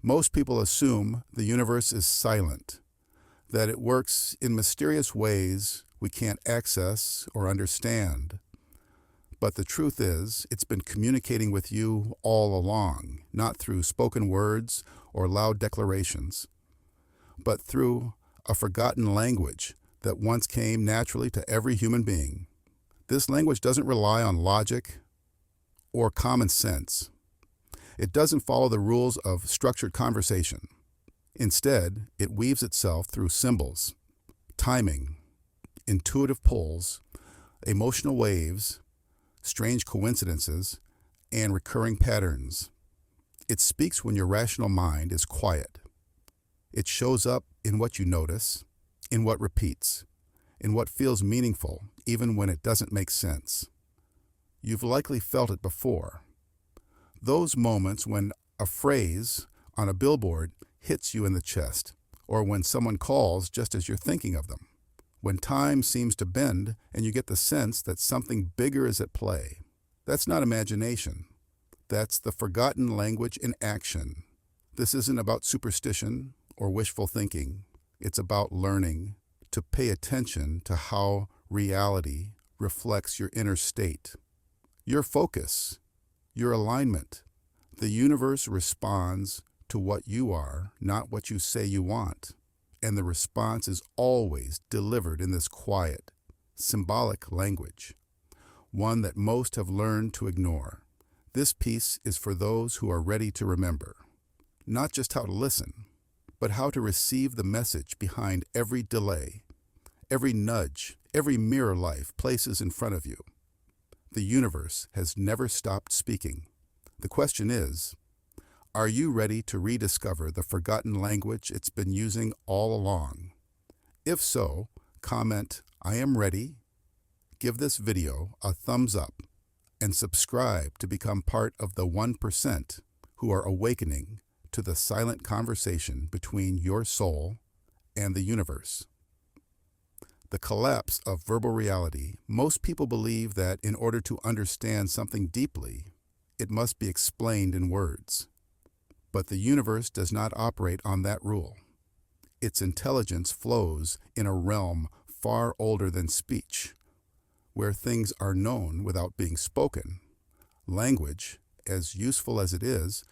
Most people assume the universe is silent, that it works in mysterious ways we can't access or understand. But the truth is, it's been communicating with you all along, not through spoken words or loud declarations, but through a forgotten language that once came naturally to every human being. This language doesn't rely on logic or common sense. It doesn't follow the rules of structured conversation. Instead, it weaves itself through symbols, timing, intuitive pulls, emotional waves, strange coincidences, and recurring patterns. It speaks when your rational mind is quiet. It shows up in what you notice, in what repeats, in what feels meaningful, even when it doesn't make sense. You've likely felt it before. Those moments when a phrase on a billboard hits you in the chest, or when someone calls just as you're thinking of them, when time seems to bend and you get the sense that something bigger is at play. That's not imagination. That's the forgotten language in action. This isn't about superstition or wishful thinking. It's about learning to pay attention to how reality reflects your inner state, your focus, your alignment. The universe responds to what you are, not what you say you want. And the response is always delivered in this quiet, symbolic language, one that most have learned to ignore. This piece is for those who are ready to remember, not just how to listen, but how to receive the message behind every delay, every nudge, every mirror life places in front of you. The universe has never stopped speaking. The question is, are you ready to rediscover the forgotten language it's been using all along? If so, comment, "I am ready," give this video a thumbs up, and subscribe to become part of the 1% who are awakening to the silent conversation between your soul and the universe. The collapse of verbal reality. Most people believe that in order to understand something deeply, it must be explained in words. But the universe does not operate on that rule. Its intelligence flows in a realm far older than speech, where things are known without being spoken. Language, as useful as it is,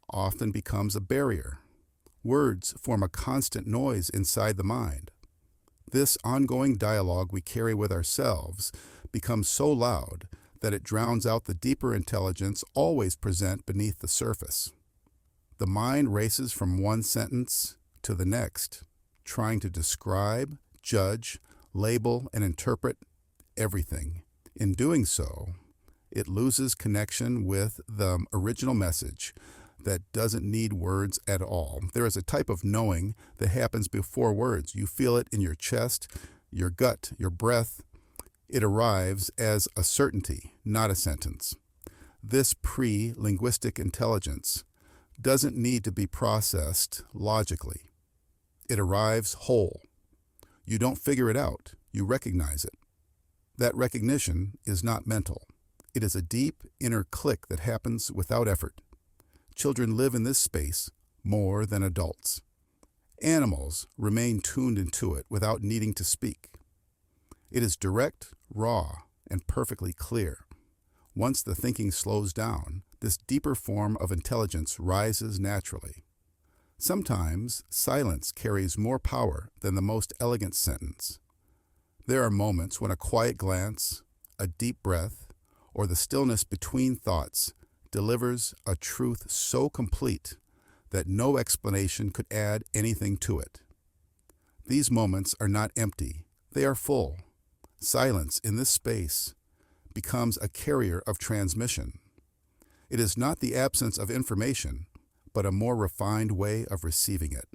often becomes a barrier. Words form a constant noise inside the mind. This ongoing dialogue we carry with ourselves becomes so loud that it drowns out the deeper intelligence always present beneath the surface. The mind races from one sentence to the next, trying to describe, judge, label, and interpret everything. In doing so, it loses connection with the original message that doesn't need words at all. There is a type of knowing that happens before words. You feel it in your chest, your gut, your breath. It arrives as a certainty, not a sentence. This pre-linguistic intelligence doesn't need to be processed logically. It arrives whole. You don't figure it out, you recognize it. That recognition is not mental. It is a deep inner click that happens without effort. Children live in this space more than adults. Animals remain tuned into it without needing to speak. It is direct, raw, and perfectly clear. Once the thinking slows down, this deeper form of intelligence rises naturally. Sometimes silence carries more power than the most elegant sentence. There are moments when a quiet glance, a deep breath, or the stillness between thoughts delivers a truth so complete that no explanation could add anything to it. These moments are not empty, they are full. Silence in this space becomes a carrier of transmission. It is not the absence of information, but a more refined way of receiving it.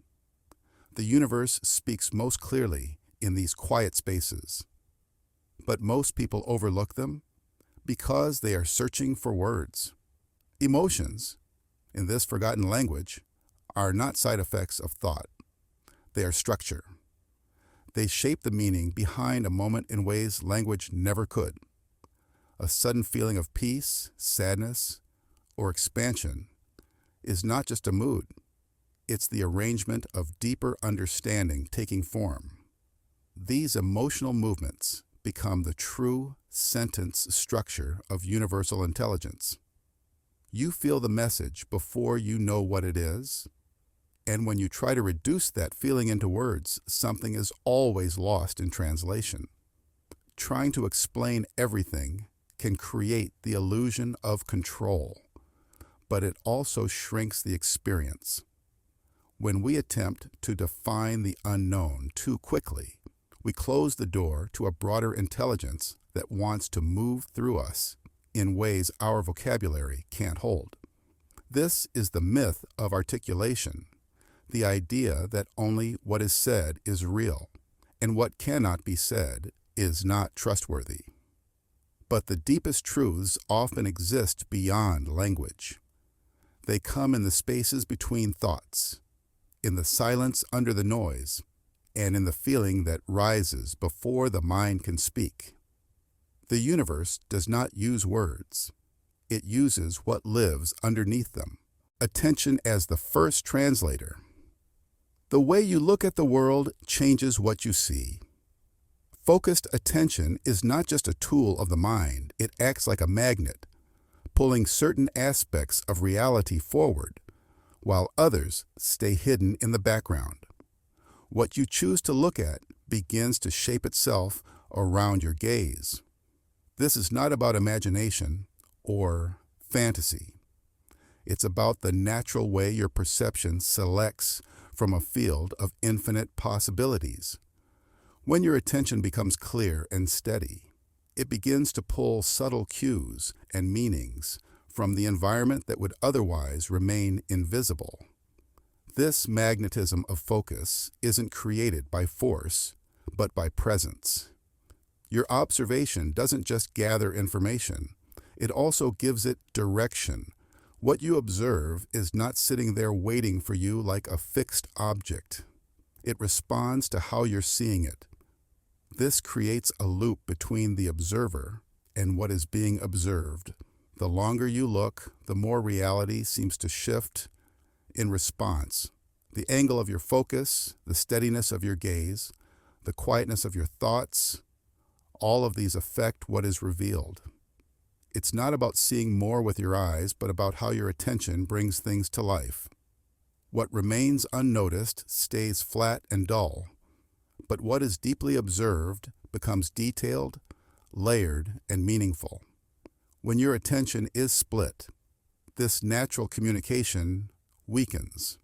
The universe speaks most clearly in these quiet spaces, but most people overlook them because they are searching for words. Emotions, in this forgotten language, are not side effects of thought. They are structure. They shape the meaning behind a moment in ways language never could. A sudden feeling of peace, sadness, or expansion is not just a mood. It's the arrangement of deeper understanding taking form. These emotional movements become the true sentence structure of universal intelligence. You feel the message before you know what it is, and when you try to reduce that feeling into words, something is always lost in translation. Trying to explain everything can create the illusion of control, but it also shrinks the experience. When we attempt to define the unknown too quickly, we close the door to a broader intelligence that wants to move through us in ways our vocabulary can't hold. This is the myth of articulation, the idea that only what is said is real, and what cannot be said is not trustworthy. But the deepest truths often exist beyond language. They come in the spaces between thoughts, in the silence under the noise, and in the feeling that rises before the mind can speak. The universe does not use words. It uses what lives underneath them. Attention as the first translator. The way you look at the world changes what you see. Focused attention is not just a tool of the mind. It acts like a magnet, pulling certain aspects of reality forward, while others stay hidden in the background. What you choose to look at begins to shape itself around your gaze. This is not about imagination or fantasy. It's about the natural way your perception selects from a field of infinite possibilities. When your attention becomes clear and steady, it begins to pull subtle cues and meanings from the environment that would otherwise remain invisible. This magnetism of focus isn't created by force, but by presence. Your observation doesn't just gather information, it also gives it direction. What you observe is not sitting there waiting for you like a fixed object. It responds to how you're seeing it. This creates a loop between the observer and what is being observed. The longer you look, the more reality seems to shift in response. The angle of your focus, the steadiness of your gaze, the quietness of your thoughts, all of these affect what is revealed. It's not about seeing more with your eyes, but about how your attention brings things to life. What remains unnoticed stays flat and dull, but what is deeply observed becomes detailed, layered, and meaningful. When your attention is split, this natural communication weakens.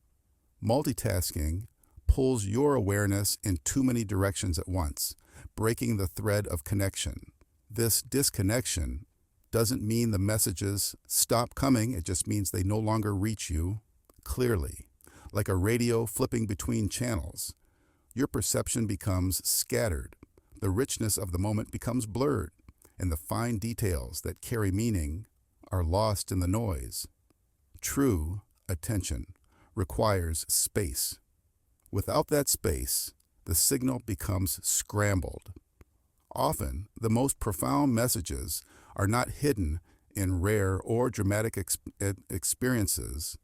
Multitasking pulls your awareness in too many directions at once, breaking the thread of connection. This disconnection doesn't mean the messages stop coming, it just means they no longer reach you clearly. Like a radio flipping between channels, your perception becomes scattered, the richness of the moment becomes blurred, and the fine details that carry meaning are lost in the noise. True attention requires space. Without that space, the signal becomes scrambled. Often, the most profound messages are not hidden in rare or dramatic experiences,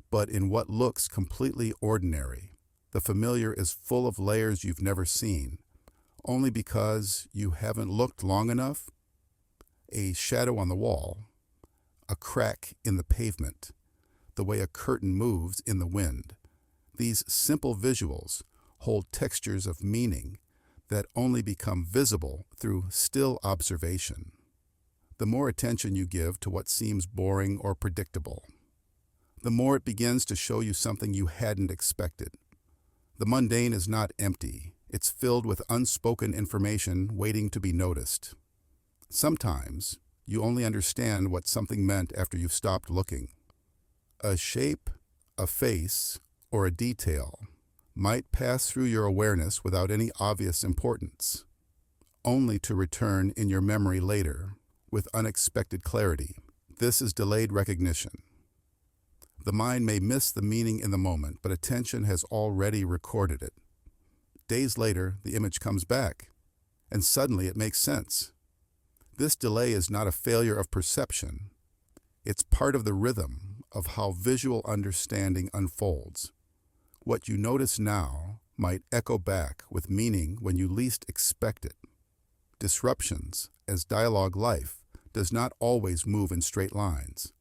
but in what looks completely ordinary. The familiar is full of layers you've never seen, only because you haven't looked long enough. A shadow on the wall, a crack in the pavement, the way a curtain moves in the wind. These simple visuals hold textures of meaning that only become visible through still observation. The more attention you give to what seems boring or predictable, the more it begins to show you something you hadn't expected. The mundane is not empty. It's filled with unspoken information waiting to be noticed. Sometimes you only understand what something meant after you've stopped looking. A shape, a face, or a detail might pass through your awareness without any obvious importance, only to return in your memory later with unexpected clarity. This is delayed recognition. The mind may miss the meaning in the moment, but attention has already recorded it. Days later, the image comes back, and suddenly it makes sense. This delay is not a failure of perception. It's part of the rhythm of how visual understanding unfolds. What you notice now might echo back with meaning when you least expect it. Disruptions, as dialogue life, does not always move in straight lines.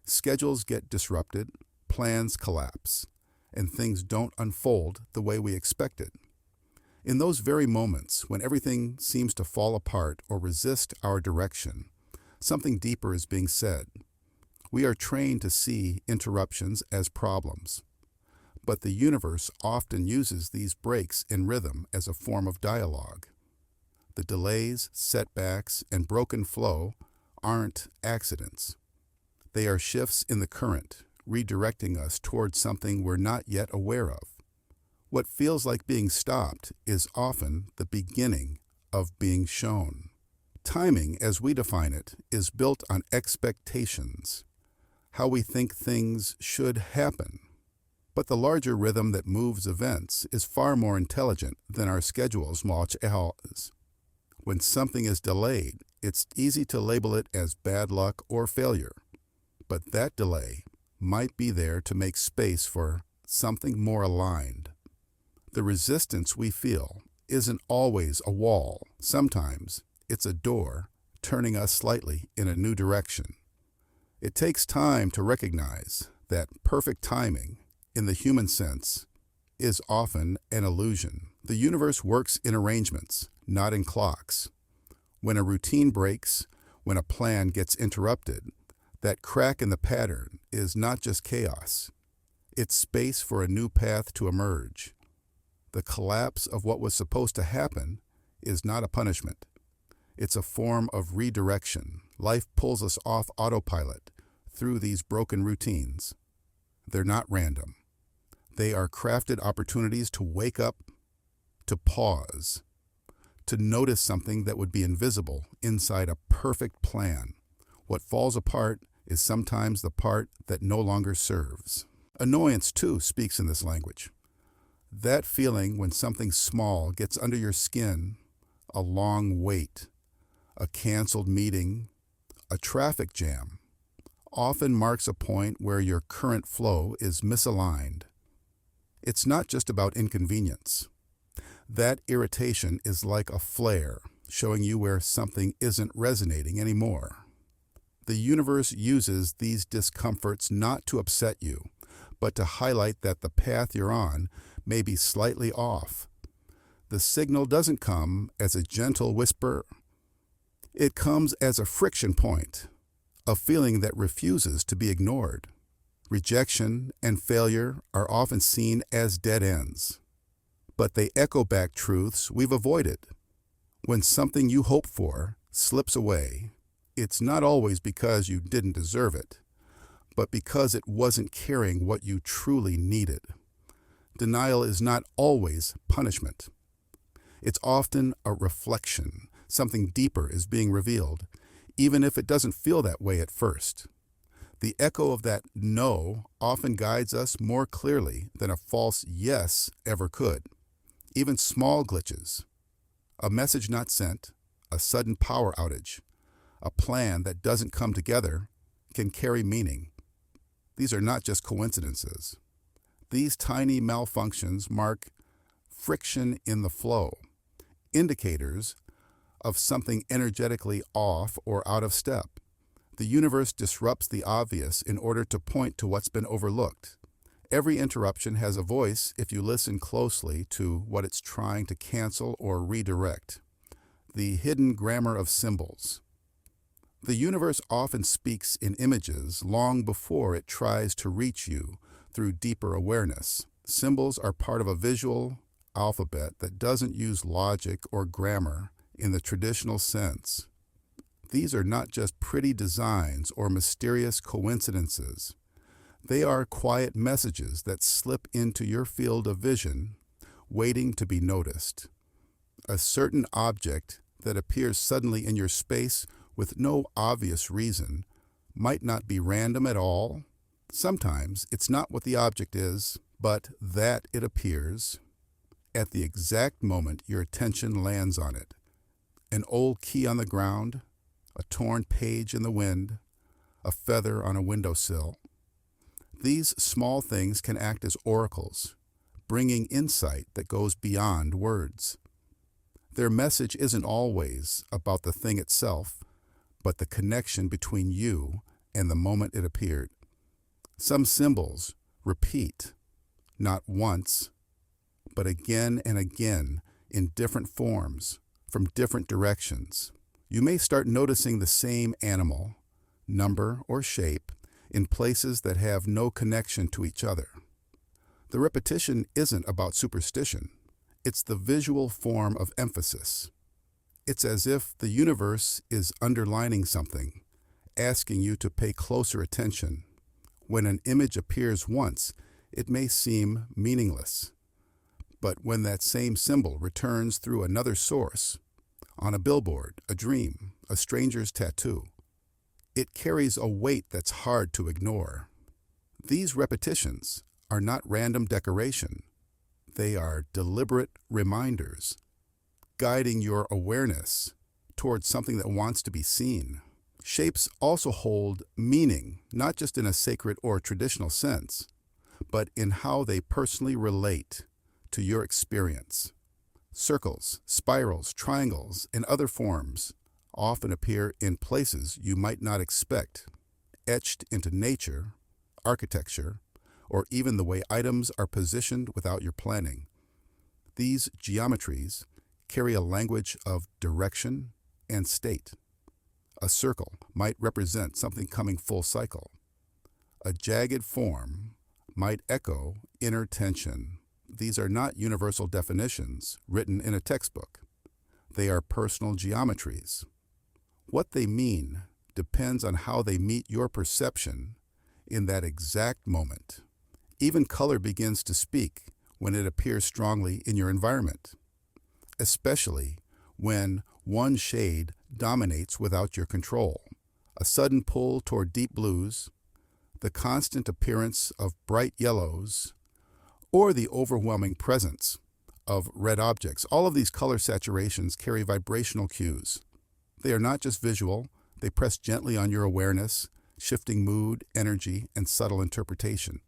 Schedules get disrupted, plans collapse, and things don't unfold the way we expected. In those very moments when everything seems to fall apart or resist our direction, something deeper is being said. We are trained to see interruptions as problems, but the universe often uses these breaks in rhythm as a form of dialogue. The delays, setbacks, and broken flow aren't accidents. They are shifts in the current, redirecting us towards something we're not yet aware of. What feels like being stopped is often the beginning of being shown. Timing, as we define it, is built on expectations, how we think things should happen. But the larger rhythm that moves events is far more intelligent than our schedules much else. When something is delayed, it's easy to label it as bad luck or failure. But that delay might be there to make space for something more aligned. The resistance we feel isn't always a wall. Sometimes it's a door turning us slightly in a new direction. It takes time to recognize that perfect timing, in the human sense, is often an illusion. The universe works in arrangements, not in clocks. When a routine breaks, when a plan gets interrupted, that crack in the pattern is not just chaos. It's space for a new path to emerge. The collapse of what was supposed to happen is not a punishment. It's a form of redirection. Life pulls us off autopilot through these broken routines. They're not random. They are crafted opportunities to wake up, to pause, to notice something that would be invisible inside a perfect plan. What falls apart is sometimes the part that no longer serves. Annoyance, too, speaks in this language. That feeling when something small gets under your skin, a long wait, a canceled meeting, a traffic jam, often marks a point where your current flow is misaligned. It's not just about inconvenience. That irritation is like a flare, showing you where something isn't resonating anymore. The universe uses these discomforts not to upset you, but to highlight that the path you're on may be slightly off. The signal doesn't come as a gentle whisper. It comes as a friction point, a feeling that refuses to be ignored. Rejection and failure are often seen as dead ends, but they echo back truths we've avoided. When something you hope for slips away, it's not always because you didn't deserve it, but because it wasn't carrying what you truly needed. Denial is not always punishment. It's often a reflection. Something deeper is being revealed, even if it doesn't feel that way at first. The echo of that no often guides us more clearly than a false yes ever could. Even small glitches, a message not sent, a sudden power outage, a plan that doesn't come together, can carry meaning. These are not just coincidences. These tiny malfunctions mark friction in the flow, indicators of something energetically off or out of step. The universe disrupts the obvious in order to point to what's been overlooked. Every interruption has a voice if you listen closely to what it's trying to cancel or redirect. The hidden grammar of symbols. The universe often speaks in images long before it tries to reach you through deeper awareness. Symbols are part of a visual alphabet that doesn't use logic or grammar in the traditional sense. These are not just pretty designs or mysterious coincidences. They are quiet messages that slip into your field of vision, waiting to be noticed. A certain object that appears suddenly in your space with no obvious reason might not be random at all. Sometimes it's not what the object is, but that it appears at the exact moment your attention lands on it. An old key on the ground, a torn page in the wind, a feather on a windowsill. These small things can act as oracles, bringing insight that goes beyond words. Their message isn't always about the thing itself, but the connection between you and the moment it appeared. Some symbols repeat, not once, but again and again in different forms, from different directions. You may start noticing the same animal, number, or shape in places that have no connection to each other. The repetition isn't about superstition. It's the visual form of emphasis. It's as if the universe is underlining something, asking you to pay closer attention. When an image appears once, it may seem meaningless. But when that same symbol returns through another source, on a billboard, a dream, a stranger's tattoo, it carries a weight that's hard to ignore. These repetitions are not random decoration. They are deliberate reminders, guiding your awareness towards something that wants to be seen. Shapes also hold meaning, not just in a sacred or traditional sense, but in how they personally relate to your experience. Circles, spirals, triangles, and other forms often appear in places you might not expect, etched into nature, architecture, or even the way items are positioned without your planning. These geometries carry a language of direction and state. A circle might represent something coming full cycle. A jagged form might echo inner tension. These are not universal definitions written in a textbook. They are personal geometries. What they mean depends on how they meet your perception in that exact moment. Even color begins to speak when it appears strongly in your environment, especially when one shade dominates without your control. A sudden pull toward deep blues, the constant appearance of bright yellows, or the overwhelming presence of red objects. All of these color saturations carry vibrational cues. They are not just visual, they press gently on your awareness, shifting mood, energy, and subtle interpretation.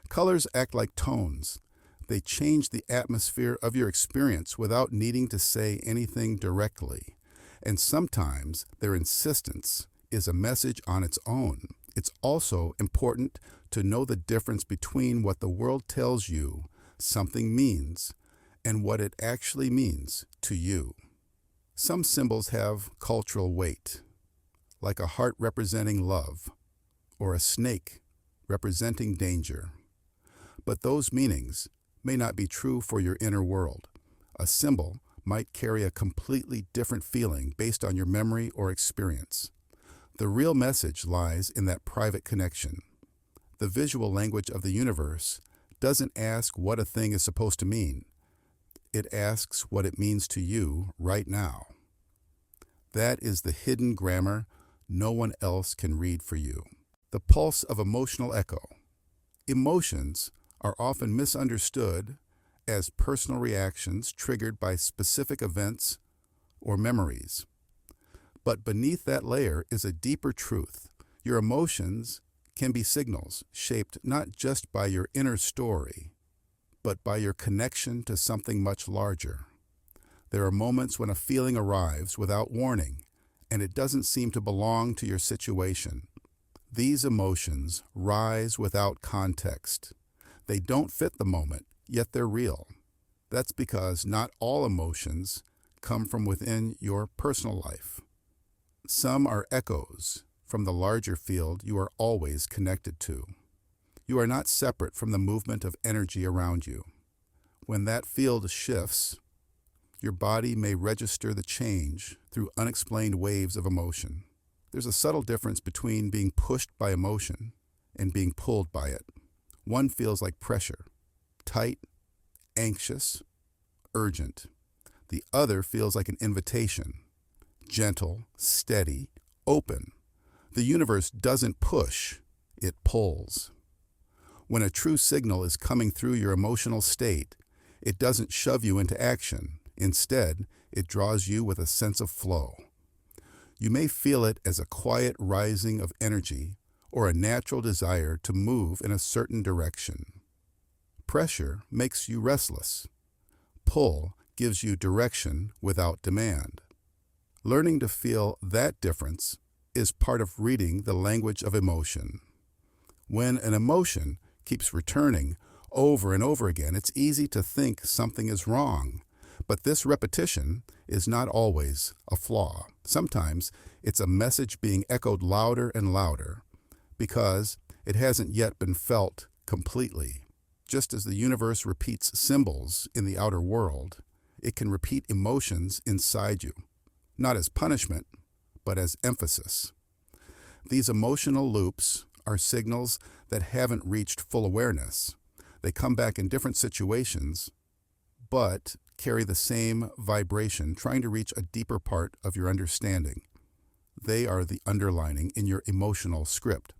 Colors act like tones. They change the atmosphere of your experience without needing to say anything directly. And sometimes their insistence is a message on its own. It's also important to know the difference between what the world tells you something means and what it actually means to you. Some symbols have cultural weight, like a heart representing love, or a snake representing danger. But those meanings may not be true for your inner world. A symbol might carry a completely different feeling based on your memory or experience. The real message lies in that private connection. The visual language of the universe doesn't ask what a thing is supposed to mean. It asks what it means to you right now. That is the hidden grammar no one else can read for you. The pulse of emotional echo. Emotions are often misunderstood as personal reactions triggered by specific events or memories. But beneath that layer is a deeper truth. Your emotions can be signals shaped not just by your inner story, but by your connection to something much larger. There are moments when a feeling arrives without warning, and it doesn't seem to belong to your situation. These emotions rise without context. They don't fit the moment, yet they're real. That's because not all emotions come from within your personal life. Some are echoes from the larger field you are always connected to. You are not separate from the movement of energy around you. When that field shifts, your body may register the change through unexplained waves of emotion. There's a subtle difference between being pushed by emotion and being pulled by it. One feels like pressure, tight, anxious, urgent. The other feels like an invitation, gentle, steady, open. The universe doesn't push, it pulls. When a true signal is coming through your emotional state, it doesn't shove you into action. Instead, it draws you with a sense of flow. You may feel it as a quiet rising of energy or a natural desire to move in a certain direction. Pressure makes you restless. Pull gives you direction without demand. Learning to feel that difference is part of reading the language of emotion. When an emotion keeps returning over and over again, it's easy to think something is wrong. But this repetition is not always a flaw. Sometimes it's a message being echoed louder and louder because it hasn't yet been felt completely. Just as the universe repeats symbols in the outer world, it can repeat emotions inside you, not as punishment, but as emphasis. These emotional loops are signals that haven't reached full awareness. They come back in different situations, but carry the same vibration, trying to reach a deeper part of your understanding. They are the underlining in your emotional script.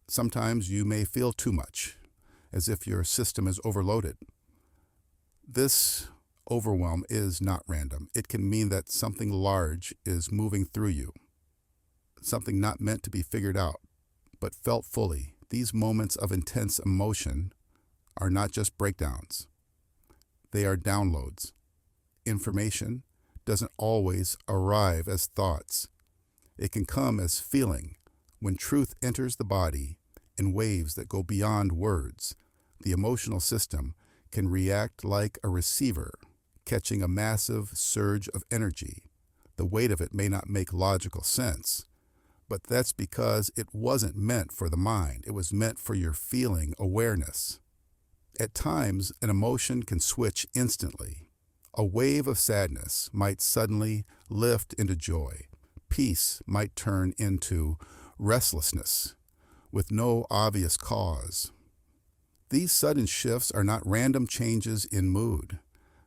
Sometimes you may feel too much, as if your system is overloaded. This overwhelm is not random. It can mean that something large is moving through you, something not meant to be figured out, but felt fully. These moments of intense emotion are not just breakdowns. They are downloads. Information doesn't always arrive as thoughts. It can come as feeling. When truth enters the body in waves that go beyond words, the emotional system can react like a receiver, catching a massive surge of energy. The weight of it may not make logical sense, but that's because it wasn't meant for the mind. It was meant for your feeling awareness. At times, an emotion can switch instantly. A wave of sadness might suddenly lift into joy. Peace might turn into restlessness with no obvious cause. These sudden shifts are not random changes in mood.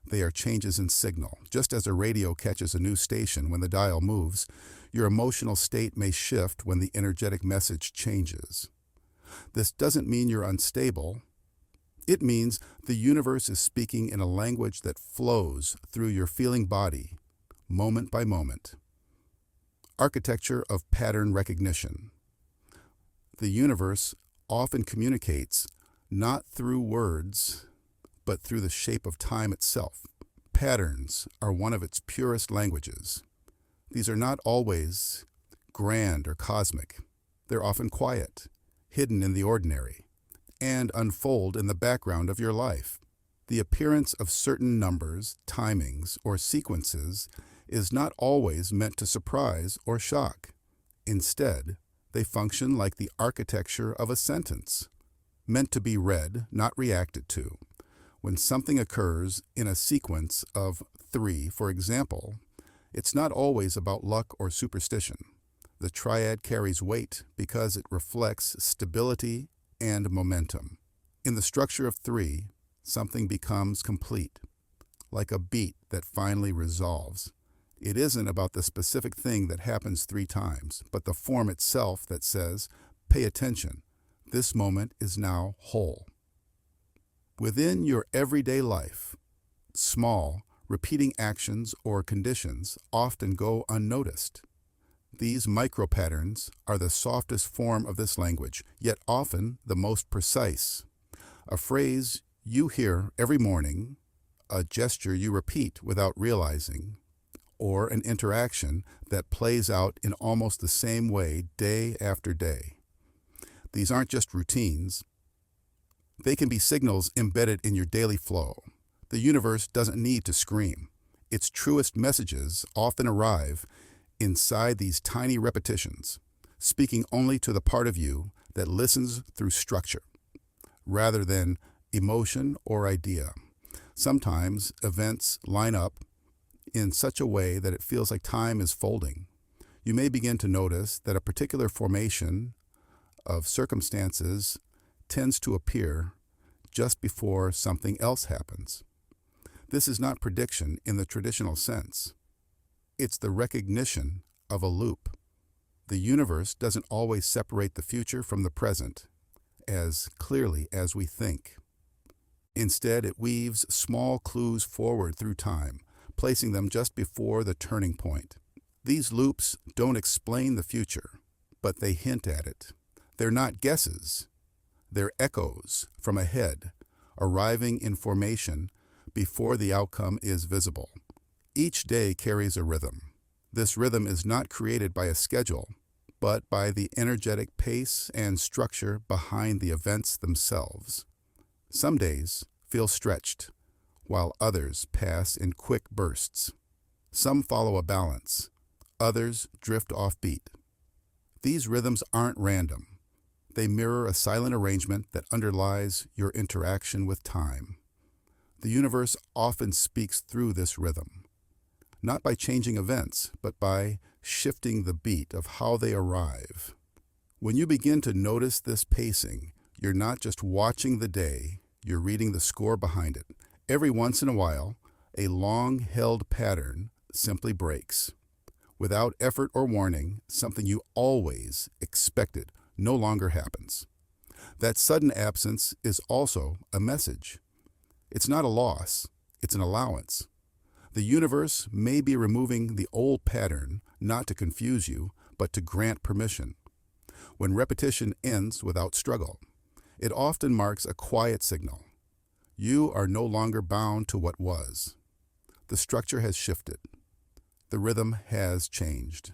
They are changes in signal. Just as a radio catches a new station when the dial moves, your emotional state may shift when the energetic message changes. This doesn't mean you're unstable. It means the universe is speaking in a language that flows through your feeling body, moment by moment. Architecture of pattern recognition. The universe often communicates not through words, but through the shape of time itself. Patterns are one of its purest languages. These are not always grand or cosmic. They're often quiet, hidden in the ordinary, and unfold in the background of your life. The appearance of certain numbers, timings, or sequences is not always meant to surprise or shock. Instead, they function like the architecture of a sentence, meant to be read, not reacted to. When something occurs in a sequence of 3, for example, it's not always about luck or superstition. The triad carries weight because it reflects stability and momentum. In the structure of 3, something becomes complete, like a beat that finally resolves. It isn't about the specific thing that happens 3 times, but the form itself that says, pay attention, this moment is now whole. Within your everyday life, small, repeating actions or conditions often go unnoticed. These micro-patterns are the softest form of this language, yet often the most precise. A phrase you hear every morning, a gesture you repeat without realizing, or an interaction that plays out in almost the same way day after day. These aren't just routines. They can be signals embedded in your daily flow. The universe doesn't need to scream. Its truest messages often arrive inside these tiny repetitions, speaking only to the part of you that listens through structure, rather than emotion or idea. Sometimes events line up in such a way that it feels like time is folding. You may begin to notice that a particular formation of circumstances tends to appear just before something else happens. This is not prediction in the traditional sense. It's the recognition of a loop. The universe doesn't always separate the future from the present as clearly as we think. Instead, it weaves small clues forward through time, placing them just before the turning point. These loops don't explain the future, but they hint at it. They're not guesses. They're echoes from ahead, arriving in formation before the outcome is visible. Each day carries a rhythm. This rhythm is not created by a schedule, but by the energetic pace and structure behind the events themselves. Some days feel stretched, while others pass in quick bursts. Some follow a balance, others drift offbeat. These rhythms aren't random. They mirror a silent arrangement that underlies your interaction with time. The universe often speaks through this rhythm, not by changing events, but by shifting the beat of how they arrive. When you begin to notice this pacing, you're not just watching the day, you're reading the score behind it. Every once in a while, a long-held pattern simply breaks. Without effort or warning, something you always expected no longer happens. That sudden absence is also a message. It's not a loss, it's an allowance. The universe may be removing the old pattern not to confuse you, but to grant permission. When repetition ends without struggle, it often marks a quiet signal. You are no longer bound to what was. The structure has shifted. The rhythm has changed.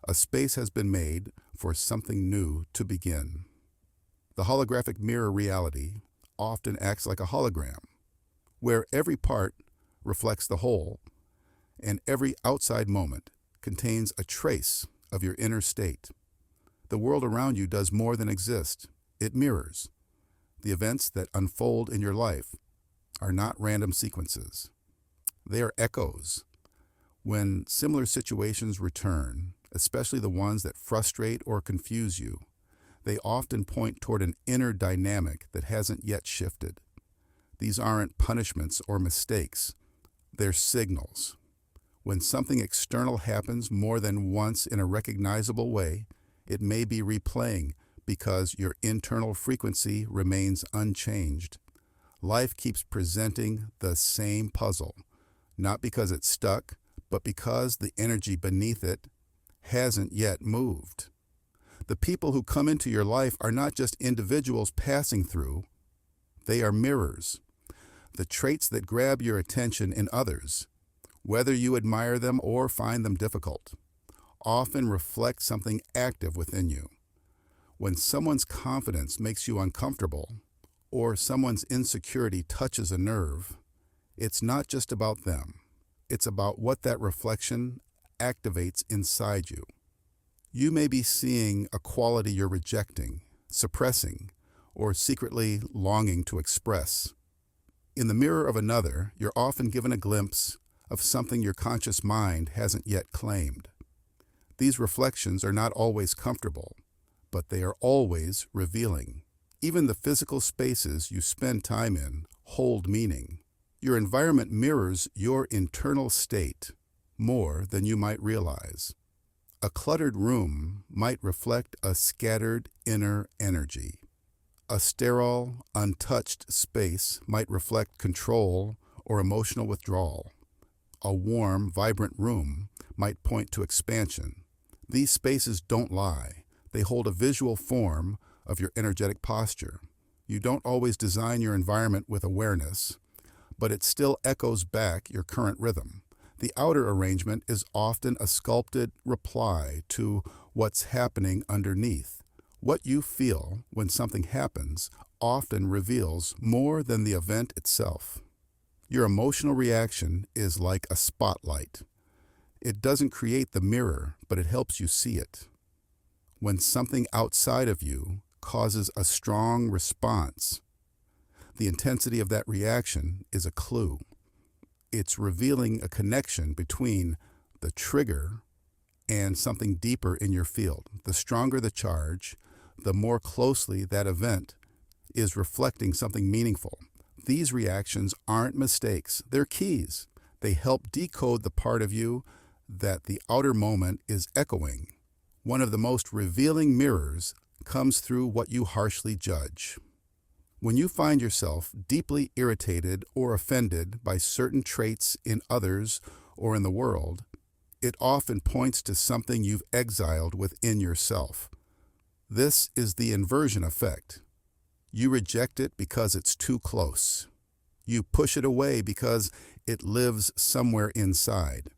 A space has been made for something new to begin. The holographic mirror reality often acts like a hologram, where every part reflects the whole, and every outside moment contains a trace of your inner state. The world around you does more than exist. It mirrors. The events that unfold in your life are not random sequences. They are echoes. When similar situations return, especially the ones that frustrate or confuse you, they often point toward an inner dynamic that hasn't yet shifted. These aren't punishments or mistakes. They're signals. When something external happens more than once in a recognizable way, it may be replaying because your internal frequency remains unchanged. Life keeps presenting the same puzzle, not because it's stuck, but because the energy beneath it hasn't yet moved. The people who come into your life are not just individuals passing through, they are mirrors. The traits that grab your attention in others, whether you admire them or find them difficult, often reflect something active within you. When someone's confidence makes you uncomfortable, or someone's insecurity touches a nerve, it's not just about them. It's about what that reflection activates inside you. You may be seeing a quality you're rejecting, suppressing, or secretly longing to express. In the mirror of another, you're often given a glimpse of something your conscious mind hasn't yet claimed. These reflections are not always comfortable, but they are always revealing. Even the physical spaces you spend time in hold meaning. Your environment mirrors your internal state more than you might realize. A cluttered room might reflect a scattered inner energy. A sterile, untouched space might reflect control or emotional withdrawal. A warm, vibrant room might point to expansion. These spaces don't lie. They hold a visual form of your energetic posture. You don't always design your environment with awareness, but it still echoes back your current rhythm. The outer arrangement is often a sculpted reply to what's happening underneath. What you feel when something happens often reveals more than the event itself. Your emotional reaction is like a spotlight. It doesn't create the mirror, but it helps you see it. When something outside of you causes a strong response, the intensity of that reaction is a clue. It's revealing a connection between the trigger and something deeper in your field. The stronger the charge, the more closely that event is reflecting something meaningful. These reactions aren't mistakes, they're keys. They help decode the part of you that the outer moment is echoing. One of the most revealing mirrors comes through what you harshly judge. When you find yourself deeply irritated or offended by certain traits in others or in the world, it often points to something you've exiled within yourself. This is the inversion effect. You reject it because it's too close. You push it away because it lives somewhere inside,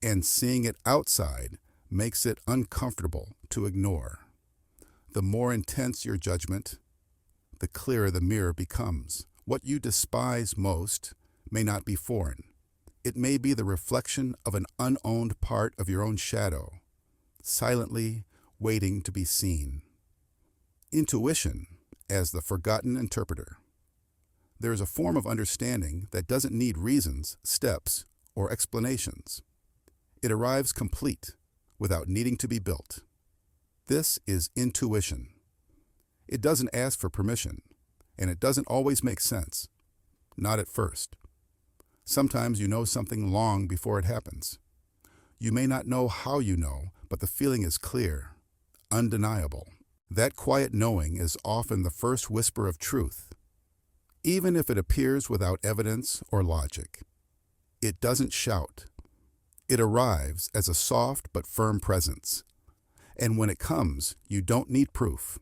and seeing it outside makes it uncomfortable to ignore. The more intense your judgment, the clearer the mirror becomes. What you despise most may not be foreign. It may be the reflection of an unowned part of your own shadow, silently waiting to be seen. Intuition as the forgotten interpreter. There is a form of understanding that doesn't need reasons, steps, or explanations. It arrives complete, without needing to be built. This is intuition. It doesn't ask for permission, and it doesn't always make sense. Not at first. Sometimes you know something long before it happens. You may not know how you know, but the feeling is clear, undeniable. That quiet knowing is often the first whisper of truth, even if it appears without evidence or logic. It doesn't shout. It arrives as a soft but firm presence. And when it comes, you don't need proof,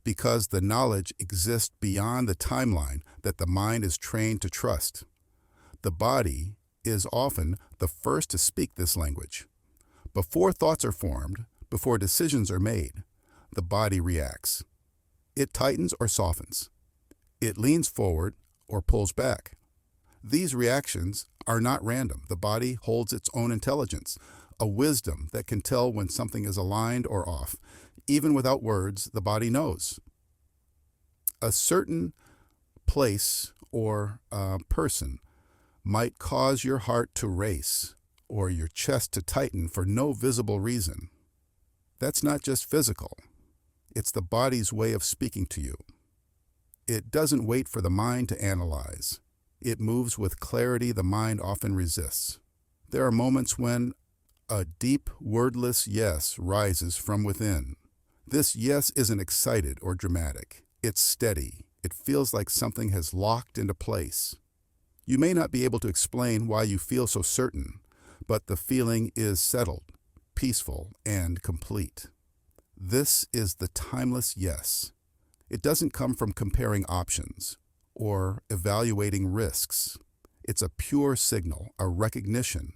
because the knowledge exists beyond the timeline that the mind is trained to trust. The body is often the first to speak this language. Before thoughts are formed, before decisions are made, the body reacts. It tightens or softens. It leans forward or pulls back. These reactions are not random. The body holds its own intelligence, a wisdom that can tell when something is aligned or off. Even without words, the body knows. A certain place or person might cause your heart to race or your chest to tighten for no visible reason. That's not just physical. It's the body's way of speaking to you. It doesn't wait for the mind to analyze. It moves with clarity the mind often resists. There are moments when a deep, wordless yes rises from within. This yes isn't excited or dramatic. It's steady. It feels like something has locked into place. You may not be able to explain why you feel so certain, but the feeling is settled, peaceful, and complete. This is the timeless yes. It doesn't come from comparing options or evaluating risks. It's a pure signal, a recognition,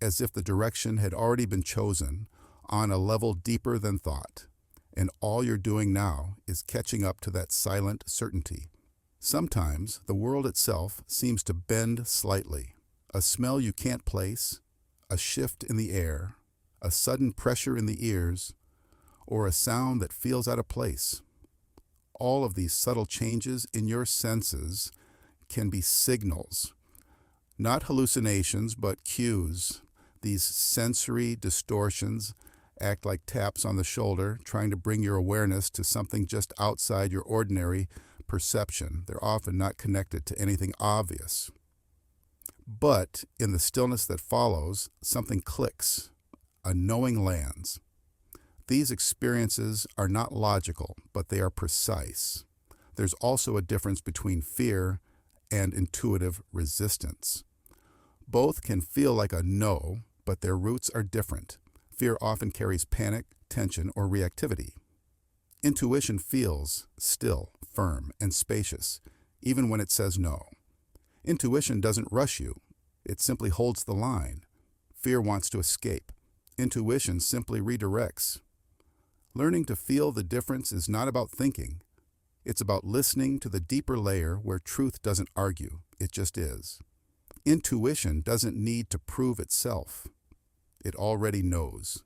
as if the direction had already been chosen on a level deeper than thought. And all you're doing now is catching up to that silent certainty. Sometimes the world itself seems to bend slightly. A smell you can't place, a shift in the air, a sudden pressure in the ears, or a sound that feels out of place. All of these subtle changes in your senses can be signals, not hallucinations, but cues. These sensory distortions act like taps on the shoulder, trying to bring your awareness to something just outside your ordinary perception. They're often not connected to anything obvious. But in the stillness that follows, something clicks. A knowing lands. These experiences are not logical, but they are precise. There's also a difference between fear and intuitive resistance. Both can feel like a no, but their roots are different. Fear often carries panic, tension, or reactivity. Intuition feels still, firm, and spacious, even when it says no. Intuition doesn't rush you. It simply holds the line. Fear wants to escape. Intuition simply redirects. Learning to feel the difference is not about thinking. It's about listening to the deeper layer where truth doesn't argue. It just is. Intuition doesn't need to prove itself. It already knows.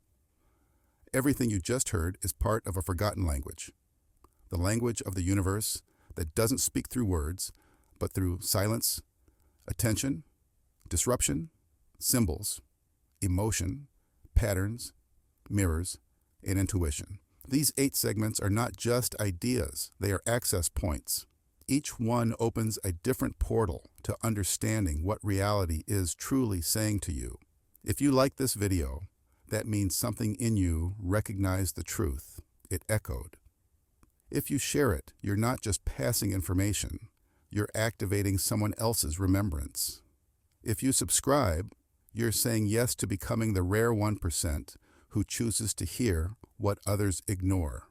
Everything you just heard is part of a forgotten language. The language of the universe that doesn't speak through words, but through silence, attention, disruption, symbols, emotion, patterns, mirrors, and intuition. These 8 segments are not just ideas, they are access points. Each one opens a different portal to understanding what reality is truly saying to you. If you like this video, that means something in you recognized the truth. It echoed. If you share it, you're not just passing information, you're activating someone else's remembrance. If you subscribe, you're saying yes to becoming the rare 1% who chooses to hear what others ignore.